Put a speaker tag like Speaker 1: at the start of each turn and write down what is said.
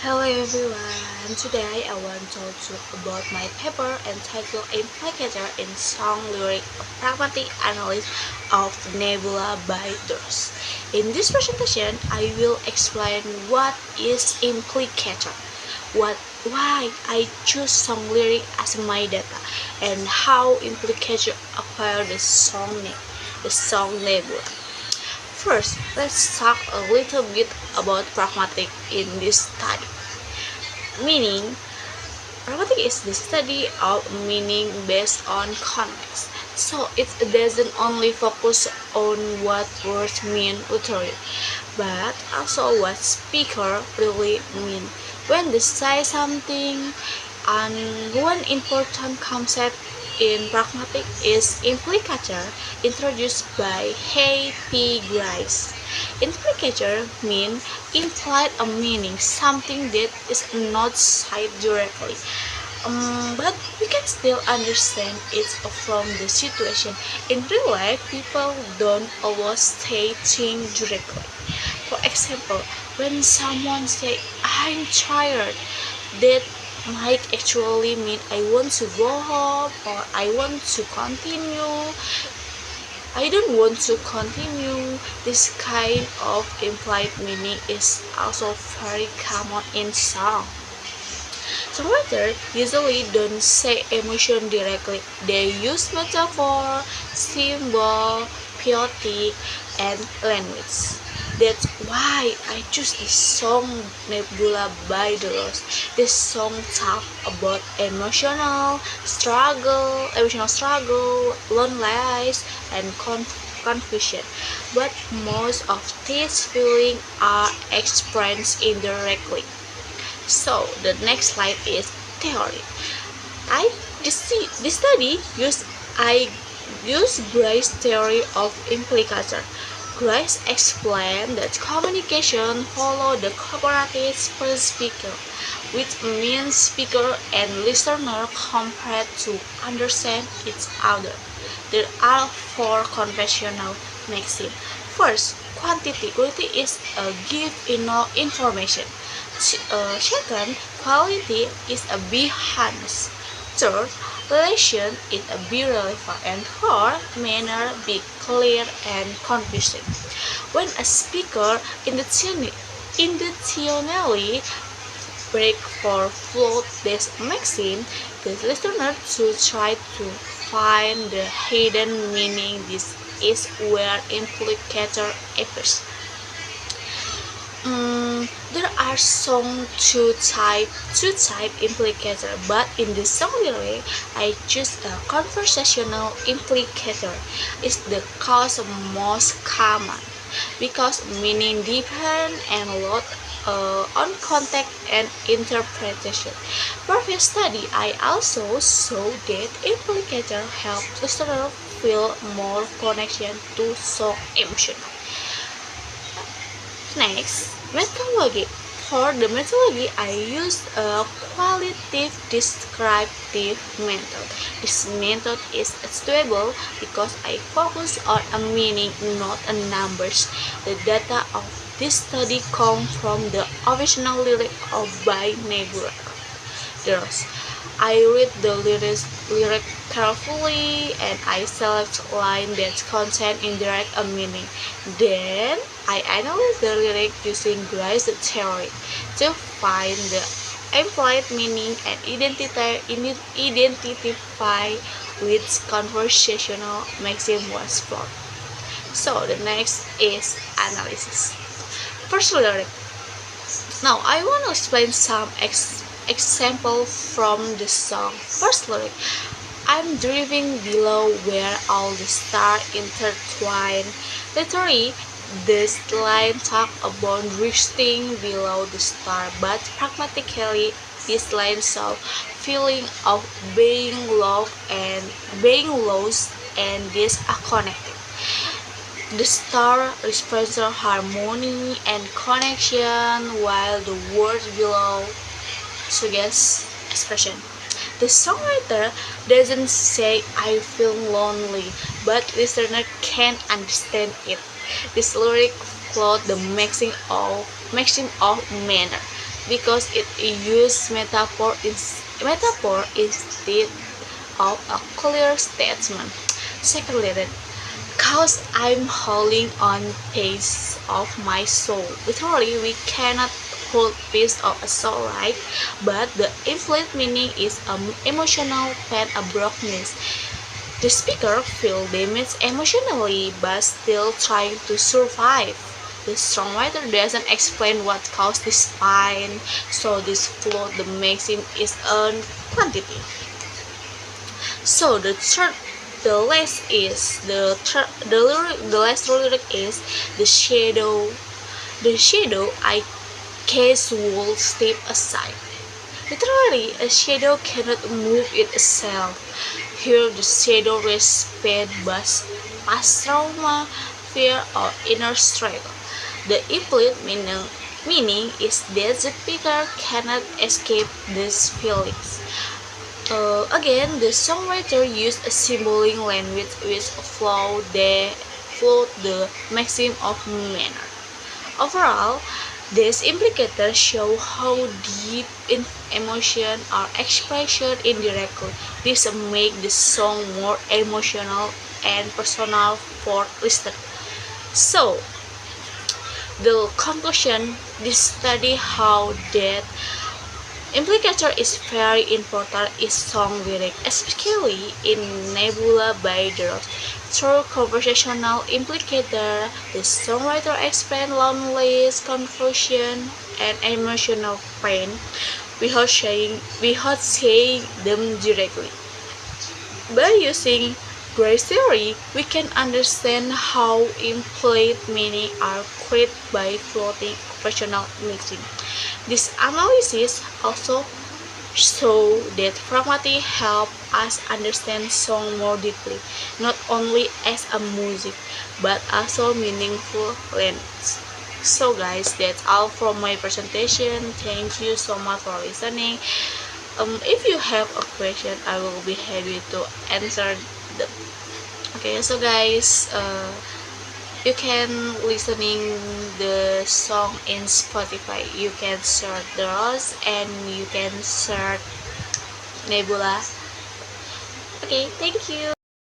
Speaker 1: Hello everyone, today I want to talk about my paper entitled Implicator in Song Lyric, a Pragmatic Analysis of the Nebula by Dross. In this presentation, I will explain what is implicator, why I choose song lyric as my data, and how implicator acquire the song nebula. First, let's talk a little bit about pragmatic in this study. Meaning, pragmatic is the study of meaning based on context. So it doesn't only focus on what words mean literally, but also what speaker really mean when they say something. And one important concept in pragmatic is implicator, introduced by Hay P. Grice. Implicator means implied a meaning, something that is not said directly, but we can still understand it from the situation. In real life, people don't always say things directly. For example, when someone say I'm tired, that might actually mean I want to go home or I want to continue. I don't want to continue. This kind of implied meaning is also very common in song. Songwriters usually don't say emotion directly. They use metaphor, symbol, poetic, and language. That's why I choose this song Nebula by Dross. This song talks about emotional struggle, loneliness, and confusion. But most of these feelings are expressed indirectly. So the next slide is theory. I this study use Grice's theory of implicator. Grice explained that communication follows the cooperative speaker, which means speaker and listener compare to understand each other. There are four conventional maxims. First, quantity. Quantity is a give enough information. Second, quality is a be honest. Third, relation is a be relevant. And fourth, manner be clear and convincing. When a speaker intentionally break for float this maxim, the listener should try to find the hidden meaning. This is where implicator appears. There are some two type implicator, but in the song lyric, I choose a conversational implicator. It's the cause most common because meaning depend and a lot on context and interpretation. Previous study, I also saw that implicator help listener feel more connection to song emotion. Next, methodology. For the methodology, I used a qualitative descriptive method. This method is stable because I focus on a meaning, not a numbers. The data of this study come from the original lyric of by Nebula. I read the lyric carefully and I select line that contain indirect a meaning. Then I analyze the lyric using Grice's theory to find the implied meaning and identify which conversational maxim was flawed. So the next is analysis. First lyric. Now I want to explain some example from the song. First lyric. I'm driving below where all the stars intertwine. Literally, this line talk about drifting below the star, but pragmatically, this line shows feeling of being loved and being lost, and these are connected. The star represents harmony and connection, while the words below suggest expression. The songwriter doesn't say I feel lonely, but listener can understand it. This lyric float the maxim of manner. because it uses metaphor instead of a clear statement. Secondly, cause I'm holding on piece of my soul. Literally, we cannot hold piece of a soul, right? But the implicit meaning is emotional pain, a brokenness. The speaker feels damaged emotionally but still trying to survive. The songwriter doesn't explain what caused this pain, so this float the maxim is a quantity. So the last lyric is the shadow. The shadow I casual step aside. Literally, a shadow cannot move itself. Here, the shadow respect past trauma, fear, or inner struggle. The implicit meaning is that the speaker cannot escape these feelings. Again, the songwriter used a symbolic language which flowed the maxim of manner. Overall, these implicators show how deep in emotion are expressed indirectly. This makes the song more emotional and personal for listeners. So, the conclusion: this study how that implicator is very important in song lyric, especially in Nebula by Dros. Through conversational implicator, the songwriter explains loneliness, confusion, and emotional pain without saying them directly. By using gray theory, we can understand how implicit meaning are created by floating operational mixing. This analysis also shows that pragmatic help us understand song more deeply, not only as a music, but also meaningful lens. So guys, that's all from my presentation. Thank you so much for listening. If you have a question, I will be happy to answer them. Okay, so guys, you can listening the song in Spotify. You can search the Rose and you can search Nebula. Okay, thank you.